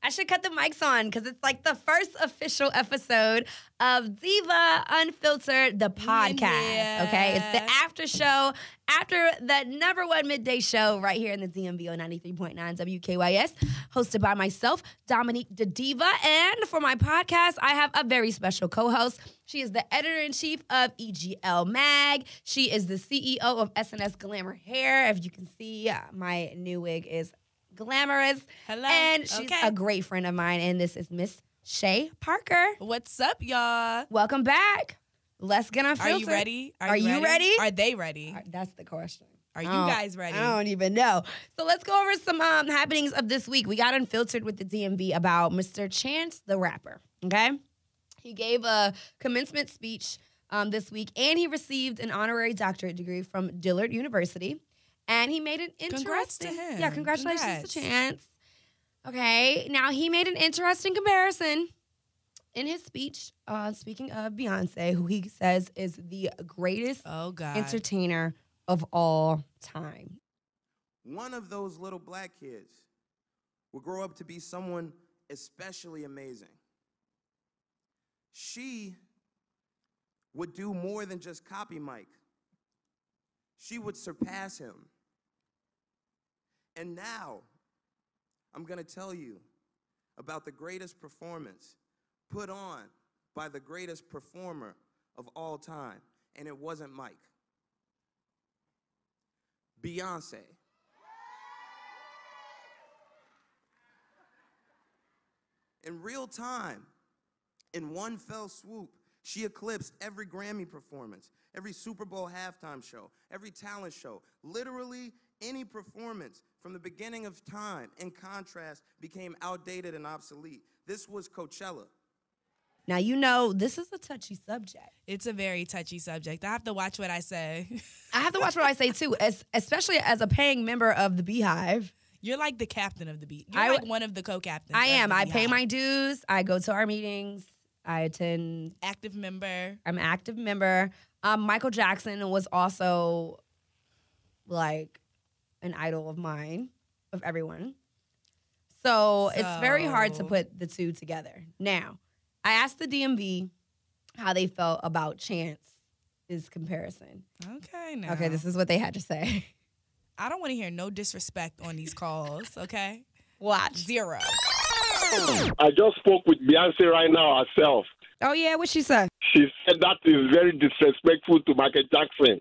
I should cut the mics on because it's like the first official episode of Diva Unfiltered, the podcast. Yeah. Okay, it's the after show after the number one midday show right here in the DMV on 93.9 WKYS, hosted by myself, Dominique the Diva. And for my podcast, I have a very special co-host. She is the editor-in-chief of EGL Mag. She is the CEO of SNS Glamour Hair. If you can see, my new wig is glamorous. Hello. And she's a great friend of mine, and this is Miss Chey Parker. What's up, y'all? Welcome back. Let's get unfiltered. Are you ready? Are you ready? Are they ready? That's the question. Are you guys ready? I don't even know. So let's go over some happenings of this week. We got unfiltered with the DMV about Mr. Chance the rapper, okay? He gave a commencement speech this week, and he received an honorary doctorate degree from Dillard University. And he made an interesting... Congrats to him. Yeah, congratulations to Chance. Okay, now he made an interesting comparison in his speech, speaking of Beyonce, who he says is the greatest entertainer of all time. One of those little black kids will grow up to be someone especially amazing. She would do more than just copy Mike. She would surpass him. And now, I'm going to tell you about the greatest performance put on by the greatest performer of all time. And it wasn't Mike. Beyonce. In real time, in one fell swoop, she eclipsed every Grammy performance, every Super Bowl halftime show, every talent show. Literally, any performance from the beginning of time, in contrast, became outdated and obsolete. This was Coachella. Now, you know, this is a touchy subject. It's a very touchy subject. I have to watch what I say. I have to watch what I say, too, especially as a paying member of the Beehive. You're like the captain of the Beehive. You're like one of the co-captains. I am. I pay my dues. I go to our meetings. I attend. Active member. I'm an active member. Michael Jackson was also, like, an idol of mine, of everyone. So it's very hard to put the two together. Now, I asked the DMV how they felt about Chance's comparison. Okay, now. Okay, this is what they had to say. I don't want to hear no disrespect on these calls, okay? Watch. 0. I just spoke with Beyonce right now herself. Oh, yeah? What'd she say? She said that is very disrespectful to Michael Jackson.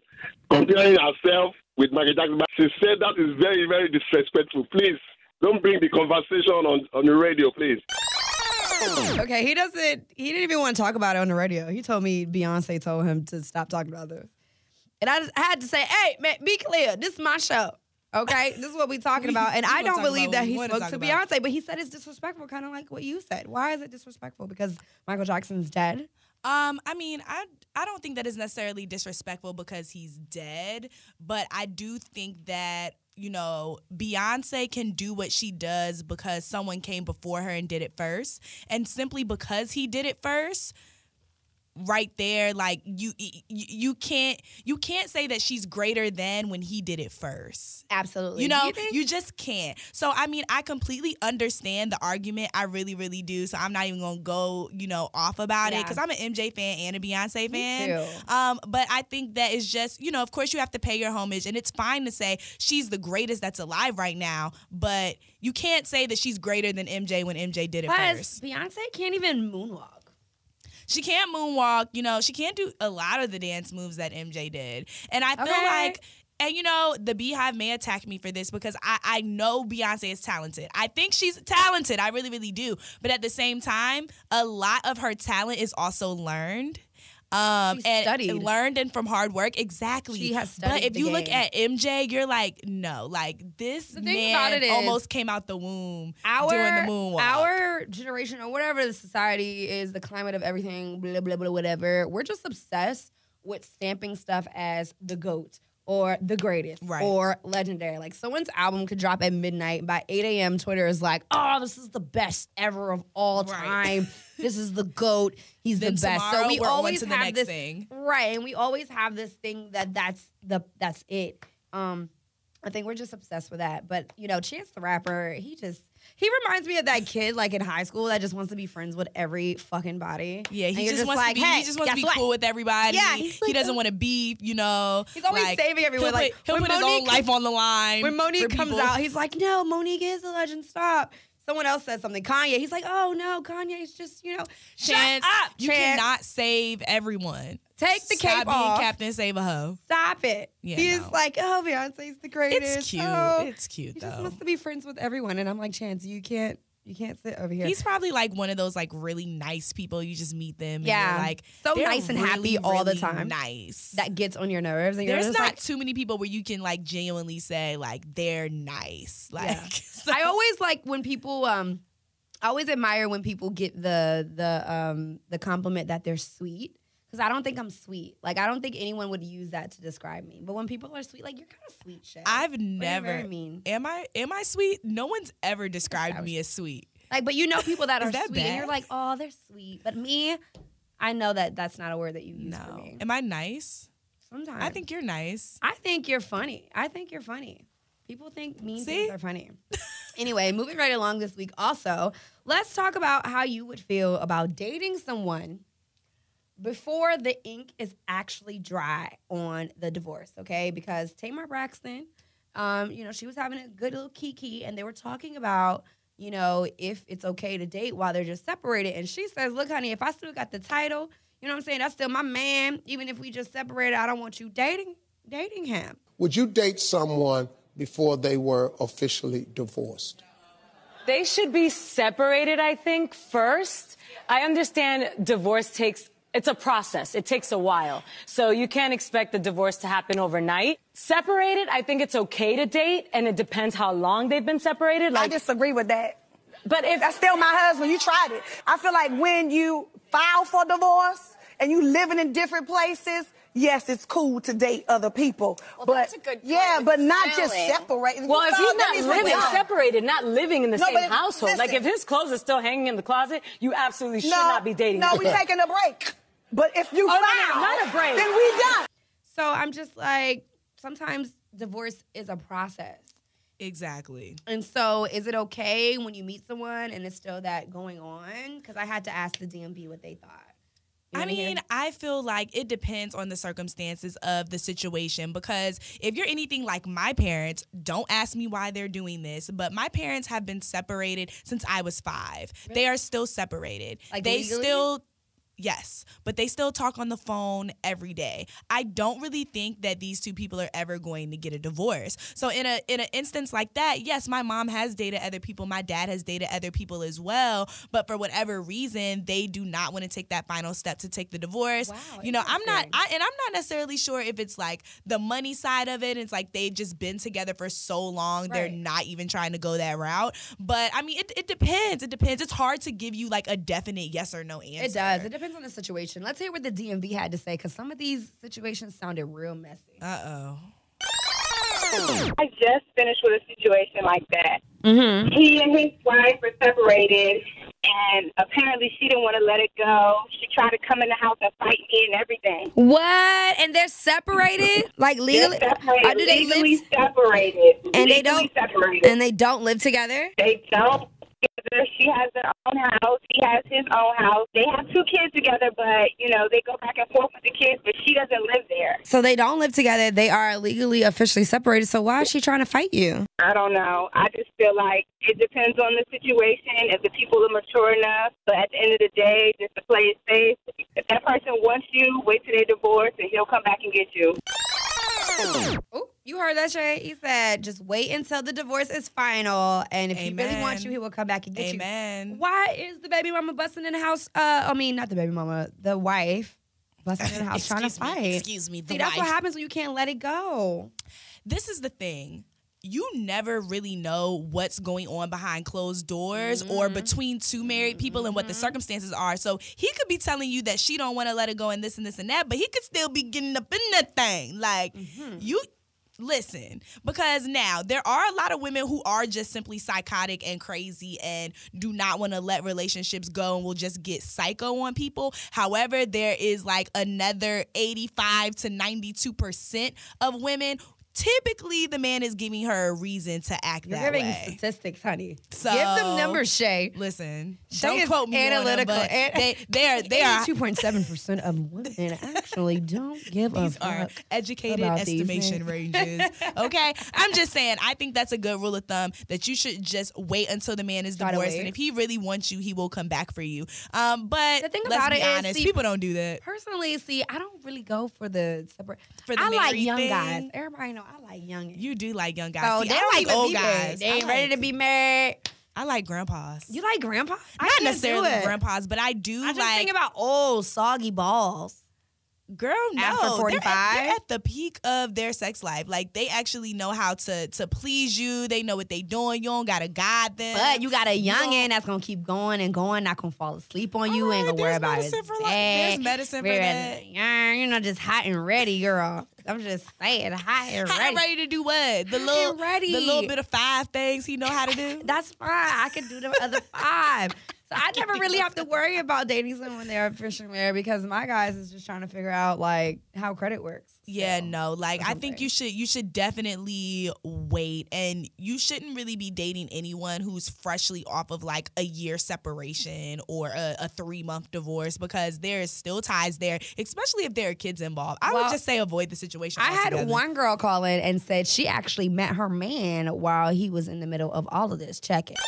Comparing herself with Michael Jackson, she said that is very, very disrespectful. Please, don't bring the conversation on the radio, please. Okay, he didn't even want to talk about it on the radio. He told me Beyonce told him to stop talking about this. And I had to say, hey, man, be clear. This is my show. Okay? This is what we're talking about. And I don't believe that he spoke to Beyonce, but he said it's disrespectful, kind of like what you said. Why is it disrespectful? Because Michael Jackson's dead? I mean, I don't think that is necessarily disrespectful because he's dead, but I do think that, you know, Beyonce can do what she does because someone came before her and did it first. And simply because he did it first, right there, like you can't say that she's greater than when he did it first. Absolutely. You know, you just can't. So I mean, I completely understand the argument. I really, really do. So I'm not even gonna go, you know, off about it because I'm an MJ fan and a Beyonce fan. Me too. But I think that is just, you know, of course you have to pay your homage, and it's fine to say she's the greatest that's alive right now, but you can't say that she's greater than MJ when MJ did it first. Beyonce can't even moonwalk. She can't moonwalk, you know, she can't do a lot of the dance moves that MJ did. And I feel like, and you know, the Beehive may attack me for this because I know Beyonce is talented. I think she's talented. I really, really do. But at the same time, a lot of her talent is also learned. Studied. Learned and from hard work. Exactly. She has studied. But if you look at MJ, you're like, no, like this man almost came out the womb doing the moonwalk. Our generation, or whatever the society is, the climate of everything, blah, blah, blah, whatever, we're just obsessed with stamping stuff as the GOAT or the greatest or legendary. Like someone's album could drop at midnight. By 8 a.m., Twitter is like, oh, this is the best ever of all time. This is the GOAT. He's the best. So we always have this thing. Right. And we always have this thing that's it. I think we're just obsessed with that. But, you know, Chance the Rapper, he reminds me of that kid, like, in high school that just wants to be friends with every fucking body. Yeah, he just wants to be, hey, he just wants to be cool with everybody. Yeah, he doesn't want to beef, you know. He's always saving everyone. He'll put his own life on the line. When Monique comes out, he's like, no, Monique is a legend. Stop. Someone else says something. Kanye, he's like, oh, no, Kanye's just, you know, Chance, shut up, you cannot save everyone. Take the cape off. Stop being Captain Save a Hoe. Stop it. Yeah, He's like, oh, Beyonce's the greatest. It's cute. Oh. It's cute, though. He just wants to be friends with everyone. And I'm like, Chance, you can't sit over here. He's probably like one of those like really nice people. You just meet them and yeah, you're like, so they're nice and really, happy all the really time. Nice. That gets on your nerves. And There's you're not like, too many people where you can like genuinely say like they're nice. Like, yeah. so. I always like when people I always admire when people get the compliment that they're sweet. Because I don't think I'm sweet. Like, I don't think anyone would use that to describe me. But when people are sweet, like, you're kind of sweet, Chey. I've never. Very mean. Am I sweet? No one's ever described me as sweet. Like, but you know people that are that sweet, bad? and you're like, oh, they're sweet. But me, I know that that's not a word that you use for No. me. Am I nice? Sometimes. I think you're nice. I think you're funny. People think mean things are funny. Anyway, moving right along this week also, let's talk about how you would feel about dating someone before the ink is actually dry on the divorce, okay? Because Tamar Braxton, she was having a good little kiki, and they were talking about, you know, if it's okay to date while they're just separated. And she says, look, honey, if I still got the title, you know what I'm saying, that's still my man. Even if we just separated, I don't want you dating him. Would you date someone before they were officially divorced? They should be separated, I think, first. I understand divorce it's a process. It takes a while. So you can't expect the divorce to happen overnight. Separated, I think it's okay to date, and it depends how long they've been separated. I disagree with that. But if that's still my husband, you tried it. I feel like when you file for divorce and you living in different places, yes, it's cool to date other people. Well, but that's a good point. yeah, but not just separate. Well, if he's not living separated, not living in the same household, listen, like if his clothes are still hanging in the closet, you absolutely should not be dating him. No, we're taking a break. But if you file, not a break, then we done. So I'm just like, sometimes divorce is a process. Exactly. And so is it okay when you meet someone and it's still that going on? Because I had to ask the DMV what they thought. I mean, I feel like it depends on the circumstances of the situation, because if you're anything like my parents, don't ask me why they're doing this, but my parents have been separated since I was 5. Really? They are still separated. Like they legally? still... Yes, but they still talk on the phone every day. I don't really think that these two people are ever going to get a divorce. So in an instance like that, yes, my mom has dated other people. My dad has dated other people as well. But for whatever reason, they do not want to take that final step to take the divorce. Wow, you know, I'm not necessarily sure if it's like the money side of it. It's like they've just been together for so long, they're not even trying to go that route. But I mean, it depends. It depends. It's hard to give you like a definite yes or no answer. It does. It depends on the situation. Let's hear what the DMV had to say, because some of these situations sounded real messy. Uh-oh. I just finished with a situation like that. Mm-hmm. He and his wife were separated, and apparently she didn't want to let it go. She tried to come in the house and fight me and everything. What? And they're separated? Like legally? They're separated. Or do they legally live? Separated. And legally separated. And they don't live together? They don't. She has their own house. He has his own house. They have 2 kids together, but, you know, they go back and forth with the kids, but she doesn't live there. So they don't live together. They are legally officially separated. So why is she trying to fight you? I don't know. I just feel like it depends on the situation, if the people are mature enough. But at the end of the day, just to play it safe, if that person wants you, wait till they divorce, and he'll come back and get you. Oh, you heard that, Chey? He said, just wait until the divorce is final, and if he really wants you, he will come back and get you. Why is the baby mama busting in the house? Not the baby mama, the wife busting in the house trying to fight. Excuse me, the See, that's wife. what happens when you can't let it go. This is the thing. You never really know what's going on behind closed doors or between 2 married people and what the circumstances are. So he could be telling you that she don't want to let it go and this and this and that, but he could still be getting up in that thing. Like, you... Listen, because now there are a lot of women who are just simply psychotic and crazy and do not want to let relationships go and will just get psycho on people. However, there is like another 85 to 92% of women typically the man is giving her a reason to act You're that giving way. statistics, honey. So, give them numbers, Chey. Listen, Chey don't is quote me analytical. on them, but they are 2.7% of women actually don't give a these fuck. are educated about these estimation men. ranges. Okay, I'm just saying. I think that's a good rule of thumb that you should just wait until the man is Try to divorced, wait. and if he really wants you, he will come back for you. But The thing let's about be it is, honest, see, people don't do that. Personally, see, I don't really go for the separate. For the I like married young thing. guys. Everybody know I like young. You do like young guys. So See, they I don't like even old be guys. married. They ain't ready to be married. I like grandpas. You like grandpa? I Not can't necessarily do it. grandpas, but I do I just like. think about old soggy balls. Girl, no. After 45? They're at the peak of their sex life. Like, they actually know how to please you. They know what they doing. You don't got to guide them. But you got a youngin' that's gonna keep going and going, not gonna fall asleep on you, ain't gonna worry about it. There's medicine for that. You know, just hot and ready, girl. I'm just saying, hot and Hot and ready. ready to do what? The Hot and ready. little bit of 5 things he know how to do. That's fine. I can do the other 5. So I never really have to worry about dating someone they're officially married because my guys is just trying to figure out like how credit works. Yeah, So, no. Like, or I think something. you should definitely wait, and you shouldn't really be dating anyone who's freshly off of like a year separation or a 3-month divorce, because there is still ties there, especially if there are kids involved. I would just say avoid the situation. I had altogether. one girl call in and said she actually met her man while he was in the middle of all of this. Check it.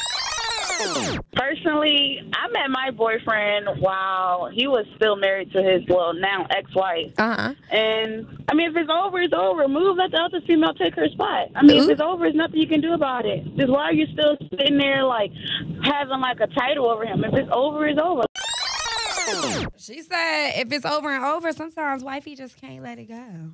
Personally, I met my boyfriend while he was still married to his, now ex-wife. Uh-huh. And, I mean, if it's over, it's over. Move, let the other female take her spot. I mean, if it's over, there's nothing you can do about it. Just why are you still sitting there, like, having, like, a title over him? If it's over, it's over. She said if it's over and over, sometimes wifey just can't let it go.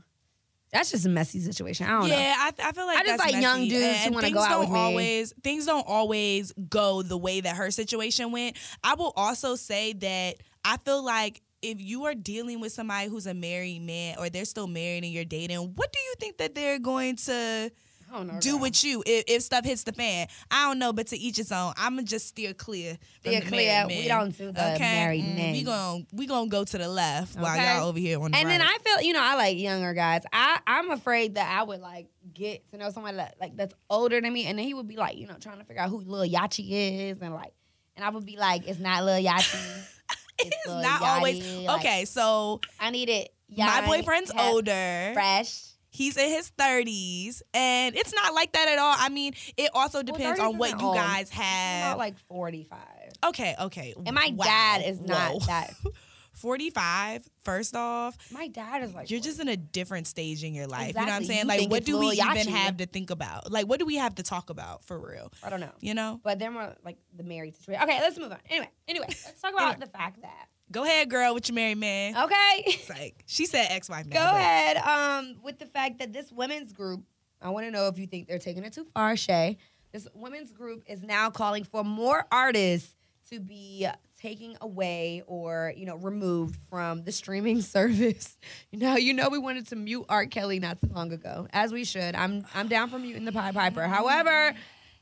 That's just a messy situation. I don't know. Yeah, I feel like I just that's like young messy. dudes who And want to things go out with don't me. Things don't always go the way that her situation went. I will also say that I feel like if you are dealing with somebody who's a married man or they're still married and you're dating, what do you think that they're going to do with you if stuff hits the fan? I don't know, but to each his own. I'm going to just steer clear from the married men. We don't do the married men. We gonna go to the left while y'all over here on the and right. then I feel, I like younger guys. I'm afraid that I would like get to know somebody that's older than me, and then he would be like, trying to figure out who Lil Yachty is, and I would be like, it's not Lil Yachty. It's Lil not Yachty. always okay. So I need it. My boyfriend's older, fresh. He's in his 30s, and it's not like that at all. I mean, it also depends on what you guys have. About like 45. Okay. And my dad is not that. 45, first off. My dad is like You're just in a different stage in your life. Exactly. You know what I'm saying? You Like, think what it's do we Lil even Yachty. have to think about? Like, what do we have to talk about for real? I don't know. You know? But they're more like the married situation. Okay, let's move on. Anyway, let's talk about the fact that. Go ahead, girl, with your married man. Okay. It's like, she said ex-wife now. Go ahead. With the fact that this women's group, I want to know if you think they're taking it too far, Chey. This women's group is now calling for more artists to be taken away or, removed from the streaming service. We wanted to mute R. Kelly not too long ago, as we should. I'm down for muting the Pied Piper. However,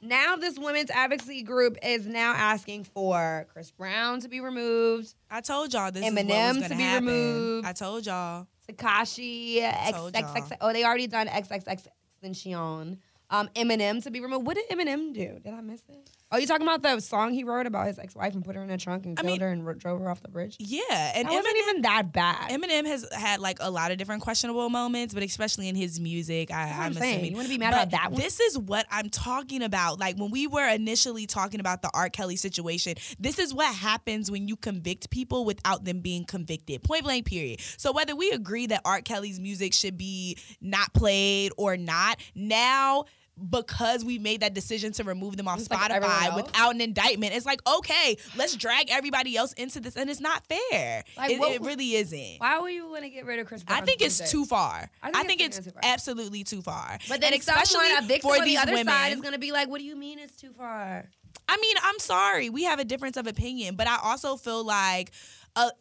now this women's advocacy group is now asking for Chris Brown to be removed. I told y'all this is Eminem what was to gonna be happen. removed. I told y'all. Tekashi, XXX. Oh, they already done XXXTentacion. Eminem to be removed. What did Eminem do? Did I miss it? Oh, you talking about the song he wrote about his ex-wife and put her in a trunk and killed her and drove her off the bridge? Yeah, and that wasn't even that bad. Eminem has had like a lot of different questionable moments, but especially in his music, I'm saying. assuming. You want to be mad about that one? This is what I'm talking about. Like when we were initially talking about the R. Kelly situation, this is what happens when you convict people without them being convicted. Point blank, period. So whether we agree that R. Kelly's music should be not played or not, now because we made that decision to remove them off Spotify without an indictment, it's like, okay, let's drag everybody else into this, and it's not fair. It really isn't. Why would you want to get rid of Chris Brown? I think it's too far. I think it's too far. absolutely too far. But then especially a victim for on the these other women, side is going to be like, what do you mean it's too far? I mean, I'm sorry. We have a difference of opinion, but I also feel like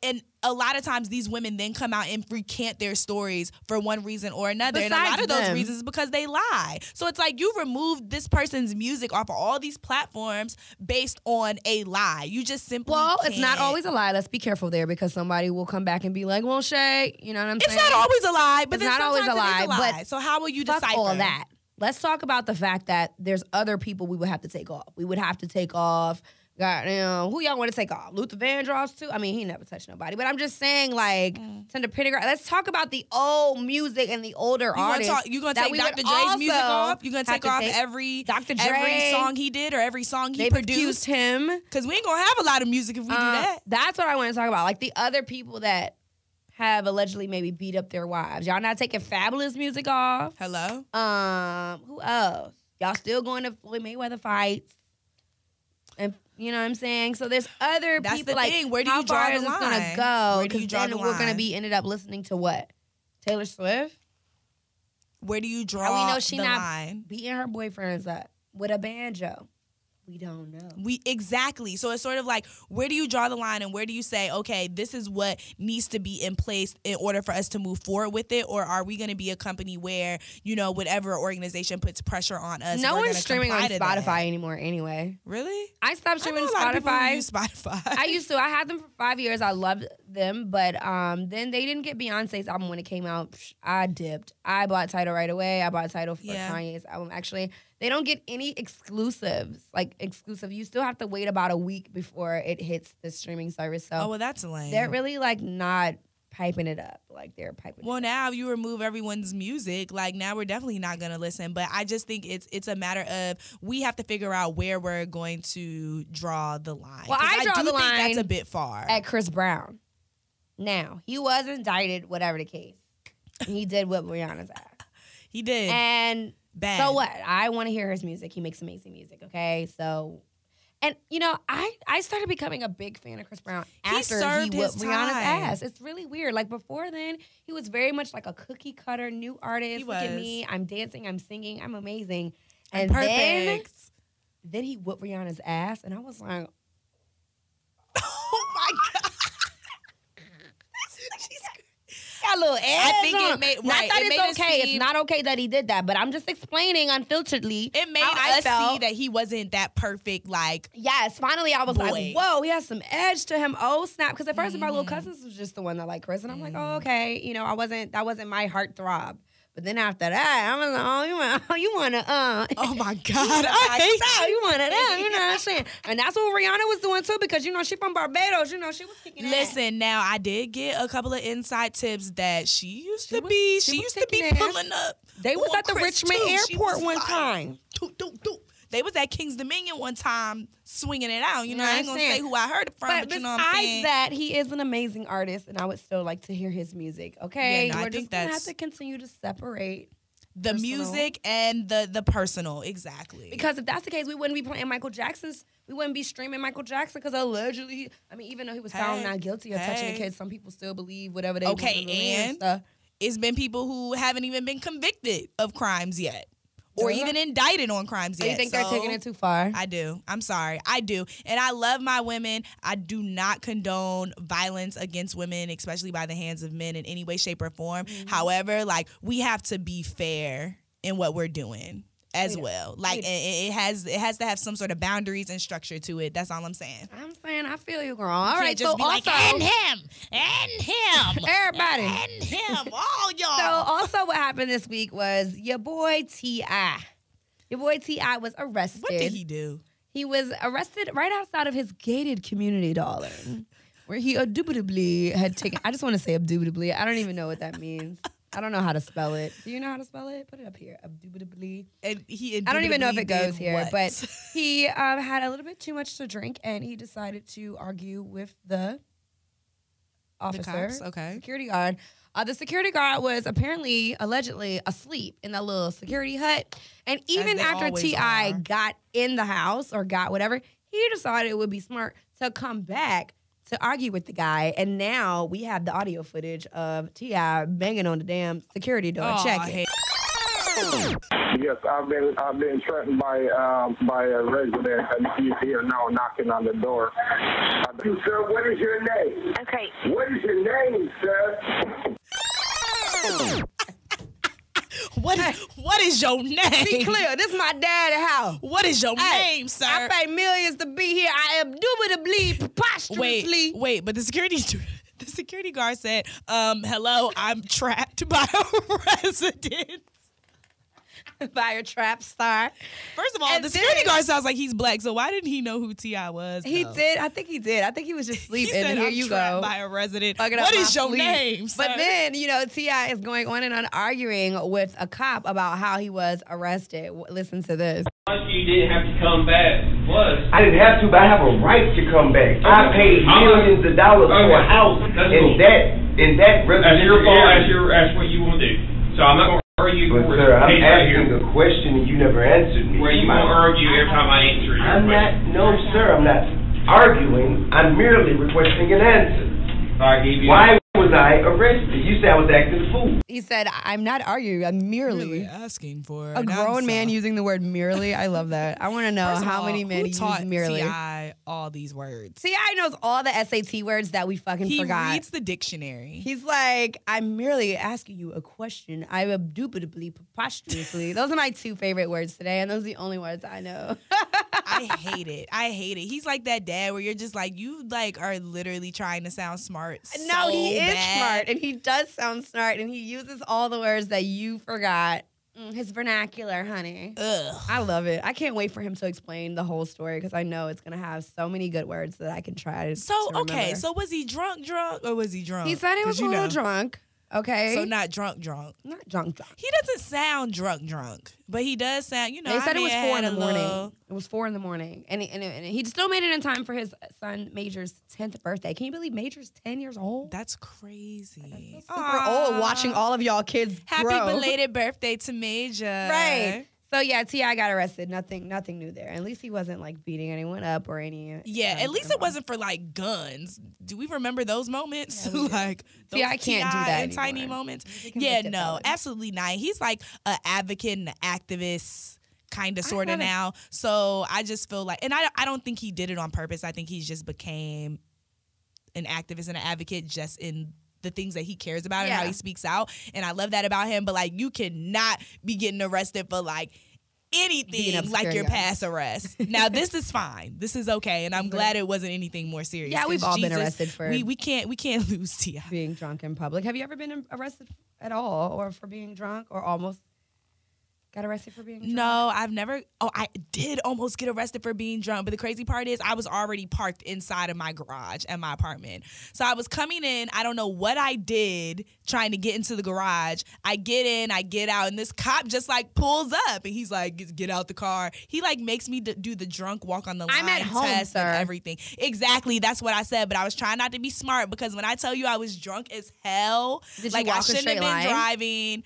and a lot of times these women then come out and recant their stories for one reason or another. And a lot of those reasons is because they lie. So it's like you removed this person's music off of all these platforms based on a lie. You just simply can't. It's not always a lie. Let's be careful there because somebody will come back and be like, well, Chey, you know what I'm saying? It's not always a lie, but it's not always a lie. But so how will you decipher all of that? Let's talk about the fact that there's other people we would have to take off. We would have to take off, goddamn, who y'all want to take off? Luther Vandross too? I mean, he never touched nobody. But I'm just saying, like, Tender Pendergrass. Let's talk about the old music and the older artists. You gonna take Dr. Dre's music off? You gonna take off every song he did or every song he produced? Him. Because we ain't gonna have a lot of music if we do that. That's what I want to talk about. Like the other people that have allegedly maybe beat up their wives. Y'all not taking Fabulous music off. Hello? Who else? Y'all still going to Floyd Mayweather fights. And you know what I'm saying? So there's other That's people the like, thing. Where do how you draw far the is this line? gonna go? Where do you draw then the we're gonna line? be ended up listening to what? Taylor Swift? Where do you draw How we know she the not line? beating her boyfriends up with a banjo? We don't know. Exactly. So it's sort of like, where do you draw the line and where do you say, okay, this is what needs to be in place in order for us to move forward with it? Or are we going to be a company where, you know, whatever organization puts pressure on us? No one's streaming on Spotify anymore anyway. Really? I stopped streaming Spotify. I used to. I had them for 5 years. I loved them. But then they didn't get Beyonce's album when it came out. I dipped. I bought Tidal right away. I bought Tidal for Kanye's album. Actually, they don't get any exclusives. Like exclusive. You still have to wait about a week before it hits the streaming service. So that's lame. They're really like not piping it up. Like they're piping it up. Now you remove everyone's music. Like now we're definitely not going to listen. But I just think it's a matter of we have to figure out where we're going to draw the line. Well, I draw the line that's a bit far. At Chris Brown. Now, he was indicted, whatever the case. He did whip Rihanna's ass. He did. And bad. So what? I want to hear his music. He makes amazing music, okay? So, and you know, I started becoming a big fan of Chris Brown after he whipped Rihanna's ass. It's really weird. Like before then, he was very much like a cookie cutter, new artist. Look at me. I'm dancing, I'm singing, I'm amazing. And perfect. Then he whipped Rihanna's ass, and I was like, oh my God. Got a little edge. I think it made not that it's okay. It's not okay that he did that, but I'm just explaining unfilteredly. It made us see that he wasn't that perfect. Like yes, finally I was like, whoa, he has some edge to him. Oh snap! Because at first my little cousins was just the one that liked Chris, and I'm like, oh okay, you know, that wasn't my heartthrob. But then after that, I was like, oh, you want to, oh my God, I hate you want to, you know what I'm saying? And that's what Rihanna was doing too, because, you know, she from Barbados, you know, she was kicking ass. Listen, now, I did get a couple of inside tips that she used to be pulling up. They was at the Richmond airport one time. They was at King's Dominion one time swinging it out. You know, I ain't going to say who I heard it from, but you know what I'm saying? Besides that, he is an amazing artist, and I would still like to hear his music, okay? Yeah, no, We're just going to have to continue to separate the music and the personal, exactly. Because if that's the case, we wouldn't be playing Michael Jackson's, we wouldn't be streaming Michael Jackson because allegedly, I mean, even though he was found not guilty of touching a kid, some people still believe whatever they want to believe and stuff. It's been people who haven't even been convicted of crimes yet. Or even indicted on crimes yet. You think they're taking it too far? I do. I'm sorry. I do. And I love my women. I do not condone violence against women, especially by the hands of men in any way, shape, or form. Mm-hmm. However, like, we have to be fair in what we're doing as well. Like, it has to have some sort of boundaries and structure to it. That's all I'm saying. I feel you, girl. All right, just so be also, like, and him, everybody, and him, all y'all. So also, what happened this week was your boy T.I. Your boy T.I. was arrested. What did he do? He was arrested right outside of his gated community, darling, where he indubitably had taken. I just want to say indubitably. I don't even know what that means. I don't know how to spell it. Do you know how to spell it? Put it up here. Indubitably. And I don't even know if it goes here, what? but he had a little bit too much to drink, and he decided to argue with the officer, security guard. The security guard was allegedly asleep in that little security hut, and even after T.I. got in the house or got whatever, he decided it would be smart to come back to argue with the guy, and now we have the audio footage of T.I. banging on the damn security door, checking. Yes, I've been threatened by a resident, and he's here now knocking on the door. Sir, what is your name? Okay. What is your name, sir? What is your name? Be clear, this is my daddy house. What is your name, sir? I pay millions to be here. I am indubitably, preposterously. Wait, but the security guard said, hello, I'm trapped by a resident. By a trap star. First of all, the security guard sounds like he's black, so why didn't he know who T.I. was? He did. I think he did. I think he was just sleeping. He said, and here I'm you trapped go. by a resident. What is your name, sir? But then, T.I. is going on and on arguing with a cop about how he was arrested. Listen to this. You didn't have to come back. I didn't have to, but I have a right to come back. I paid millions of dollars for a house in that residential area. That's what you want to do. So I'm not going to argue. But sir, I'm asking a question and you never answered me. Well, you won't argue every time I answer your question. No, sir, I'm not arguing. I'm merely requesting an answer. Why was I arrested? You said I was acting a fool. He said, I'm not arguing. I'm merely asking for a grown man using the word merely. I love that. I want to know how many men use merely. T.I. all these words? T.I. knows all the SAT words that we fucking forgot. He reads the dictionary. He's like, I'm merely asking you a question. I indubitably, preposterously. Those are my two favorite words today, and those are the only words I know. I hate it. He's like that dad where you're just like, you like are literally trying to sound smart. No, he is bad. smart, and he does sound smart, and he uses all the words that you forgot. His vernacular, honey. Ugh. I love it. I can't wait for him to explain the whole story because I know it's going to have so many good words that I can try to remember. So was he drunk, or was he drunk? He said he was a little drunk. Okay. So not drunk. Not drunk. He doesn't sound drunk. But he does sound, They said it was 4 in the morning. It was 4 in the morning. And he still made it in time for his son Major's 10th birthday. Can you believe Major's 10 years old? That's crazy. Super old watching all of y'all kids grow. Happy belated birthday to Major. Right. So yeah, T.I. got arrested. Nothing new there. At least he wasn't like beating anyone up or any. Yeah, at least it wasn't for like guns. Do we remember those moments? Yeah, like T.I. can't do that in tiny anymore. moments. Yeah, no, absolutely not. He's like an advocate and an activist. Kind of, sort of now. So I just feel like, and I don't think he did it on purpose. I think he just became an activist and an advocate just in the things that he cares about and how he speaks out. And I love that about him. But like, you cannot be getting arrested for like anything like your past arrest. Now this is fine. This is okay. And I'm glad it wasn't anything more serious. Yeah, we've all been arrested for we can't lose T.I. being drunk in public. Have you ever been arrested at all or for being drunk or almost? Got arrested for being drunk? No, I've never. Oh, I did almost get arrested for being drunk. But the crazy part is I was already parked inside of my garage at my apartment. So I was coming in. I don't know what I did trying to get into the garage. I get in, I get out, and this cop just like pulls up. And he's like, get out the car. He like makes me do the drunk walk on the line I'm at home, test sir. and everything. Exactly. That's what I said. But I was trying not to be smart because when I tell you I was drunk as hell, Did like you walk I a shouldn't have straight been line? driving.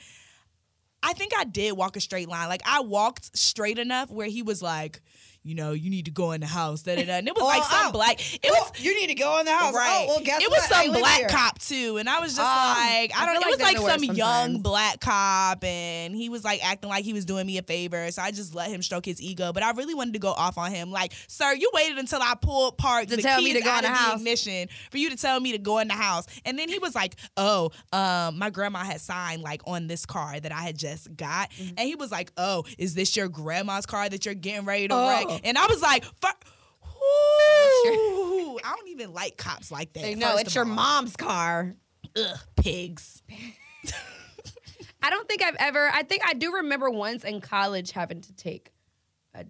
I think I did walk a straight line. Like, I walked straight enough where he was like, you need to go in the house. Da, da, da. And it was like some black. You need to go in the house. Right. Oh, well, guess it was what? some black cop, too. And I was just like, I don't know. It was like some young black cop. And he was like acting like he was doing me a favor. So I just let him stroke his ego. But I really wanted to go off on him. Like, sir, you waited until I parked the tell me keys to go out in of the the house. ignition for you to tell me to go in the house. And then he was like, my grandma had signed like on this car that I had just got. Mm-hmm. And he was like, oh, is this your grandma's car that you're getting ready to wreck? And I was like, I don't even like cops like that. No, it's your mom's car. Ugh, pigs. I don't think I've ever. I think I do remember once in college having to take a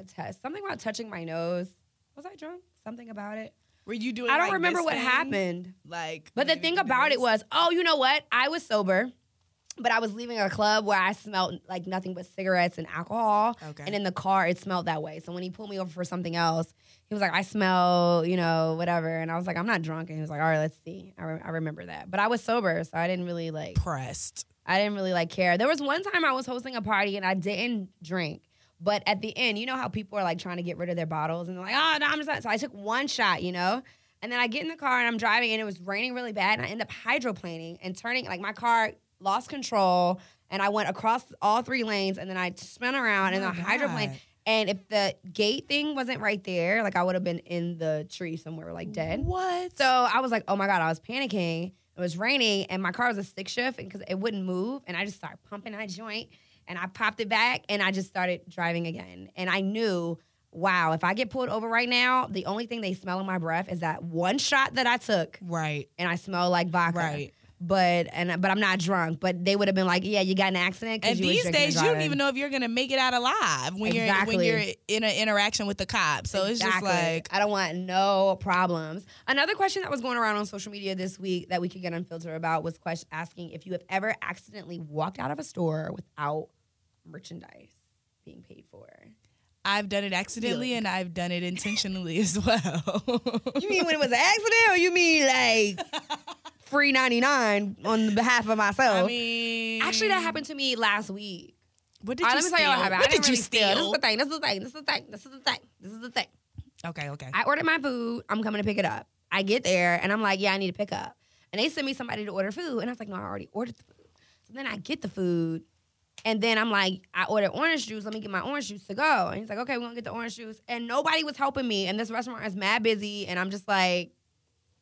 test. Something about touching my nose. Was I drunk? Something about it. Were you doing? I don't like remember this what thing? happened. Like, but the thing about it was, you know what? I was sober. But I was leaving a club where I smelled like nothing but cigarettes and alcohol. Okay. And in the car, it smelled that way. So when he pulled me over for something else, he was like, I smell, whatever. And I was like, I'm not drunk. And he was like, all right, let's see. I remember that. But I was sober, so I didn't really pressed. I didn't really care. There was one time I was hosting a party and I didn't drink. But at the end, you know how people are like trying to get rid of their bottles and they're like, oh, no, I'm just not. So I took one shot, And then I get in the car and I'm driving and it was raining really bad. And I end up hydroplaning and turning, like my car lost control, and I went across all 3 lanes, and then I spun around in the hydroplane. And if the gate thing wasn't right there, like I would have been in the tree somewhere, like dead. What? So I was like, oh my God, I was panicking. It was raining, and my car was a stick shift because it wouldn't move. And I just started pumping that joint, and I popped it back, and I just started driving again. And I knew, wow, if I get pulled over right now, the only thing they smell in my breath is that one shot that I took. Right. And I smell like vodka. Right. But I'm not drunk. But they would have been like, yeah, you got in an accident. And these days, you don't even know if you're gonna make it out alive when you're in an interaction with the cops. So it's just like, I don't want no problems. Another question that was going around on social media this week that we could get unfiltered about was asking if you have ever accidentally walked out of a store without merchandise being paid for. I've done it accidentally and I've done it intentionally as well. You mean when it was an accident, or you mean like free 99 on behalf of myself? I mean, actually, that happened to me last week. What did you steal? Let me tell you what happened. What did you steal? This is the thing. This is the thing. Okay. I ordered my food. I'm coming to pick it up. I get there and I'm like, yeah, I need to pick up. And they sent me somebody to order food. And I was like, no, I already ordered the food. So then I get the food. And then I'm like, I ordered orange juice. Let me get my orange juice to go. And he's like, okay, we're going to get the orange juice. And nobody was helping me. And this restaurant is mad busy. And I'm just like,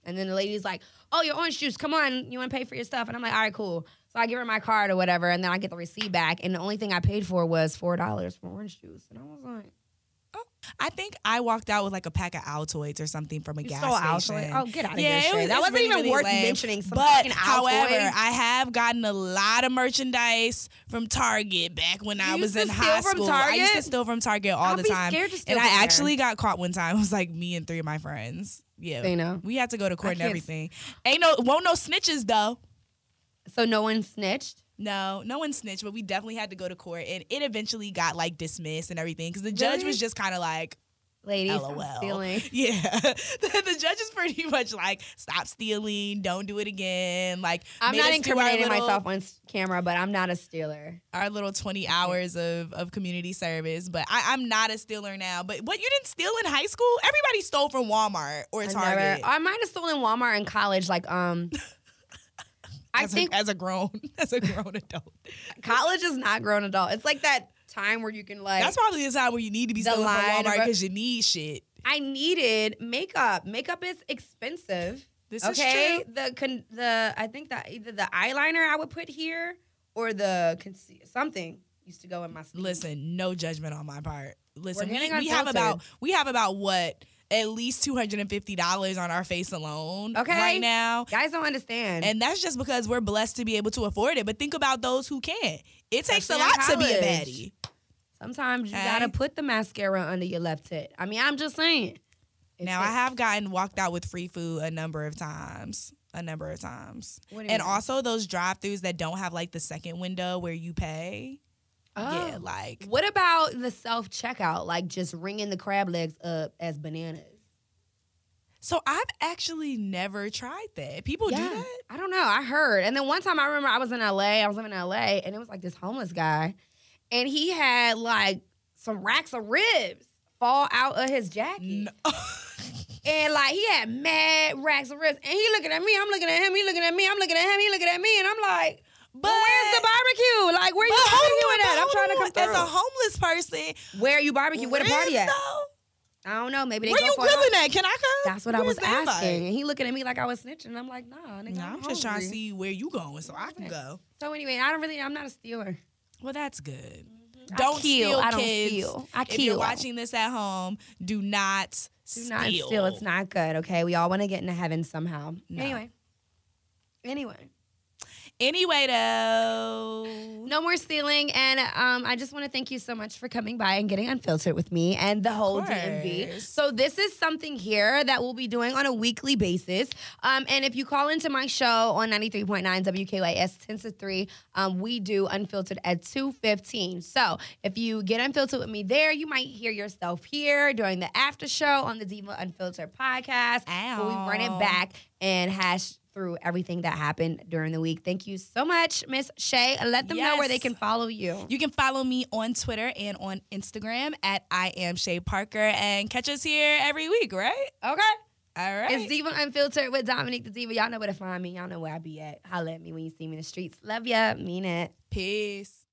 and then the lady's like, oh, your orange juice. Come on. You want to pay for your stuff? And I'm like, all right, cool. So I give her my card or whatever. And then I get the receipt back. And the only thing I paid for was $4 for orange juice. And I was like, I think I walked out with like a pack of Altoids or something from a gas station. Oh, get out of here, Chey. That wasn't really, even really worth lame. mentioning. However, I have gotten a lot of merchandise from Target back when I was in high school. I used to steal from Target all the time. And I actually got caught one time. It was like me and 3 of my friends. Yeah. They know. We had to go to court and everything. Won't no snitches though. So no one snitched? No one snitched, but we definitely had to go to court, and it eventually got like dismissed and everything because the judge was just kind of like, ladies, LOL. stop stealing. Yeah, the judge is pretty much like, stop stealing, don't do it again. Like, I'm not incriminating myself on camera, but I'm not a stealer. Our little 20 hours of community service, but I'm not a stealer now. But what, you didn't steal in high school? Everybody stole from Walmart or Target. I might have stolen Walmart in college, like as a grown adult. College is not grown adult. It's like that time where you can like. That's probably the time where you need to be stealing from Walmart because you need shit. I needed makeup. Makeup is expensive. This is true. I think that either the eyeliner I would put here or the something used to go in my sleeve. Listen, no judgment on my part. Listen, we have about what? At least $250 on our face alone right now. Guys don't understand. And that's just because we're blessed to be able to afford it. But think about those who can't. It takes a lot to be a baddie. Sometimes you gotta put the mascara under your left tit. I mean, I'm just saying. Now, I have gotten walked out with free food a number of times. And also those drive-thrus that don't have like the second window where you pay. Oh. Yeah, like. What about the self-checkout? Like just ringing the crab legs up as bananas? So I've actually never tried that. People do that? I don't know. I heard. And then one time I remember I was in LA. I was living in LA, and it was like this homeless guy. And he had like some racks of ribs fall out of his jacket. No. And like he had mad racks of ribs. And he looking at me. I'm looking at him. He looking at me. I'm looking at him. He looking at me. And I'm like, but where's the barbecue? Like, where you barbecuing at? I'm trying to come through. As a homeless person, where are you barbecuing? Where the party at? I don't know. Maybe they where you grilling at? Can I come? That's what I was asking. And he looking at me like I was snitching. And I'm like, nah, nigga, I'm just trying to see where you going so I can go. So anyway, I'm not a stealer. Well, that's good. Don't steal, kids. If you're watching this at home, do not steal. It's not good. Okay, we all want to get into heaven somehow. No. Anyway, though, no more stealing, and I just want to thank you so much for coming by and getting unfiltered with me and the whole DMV. So this is something here that we'll be doing on a weekly basis, and if you call into my show on 93.9 WKYS 10 to 3, we do Unfiltered at 2:15. So if you get unfiltered with me there, you might hear yourself here during the after show on the Diva Unfiltered podcast, where we run it back and hash through everything that happened during the week. Thank you so much, Miss Chey. Let them know where they can follow you. You can follow me on Twitter and on Instagram at I am Chey Parker, and catch us here every week, right? Okay. All right. It's Diva Unfiltered with Dominique the Diva. Y'all know where to find me. Y'all know where I be at. Holla at me when you see me in the streets. Love ya. Mean it. Peace.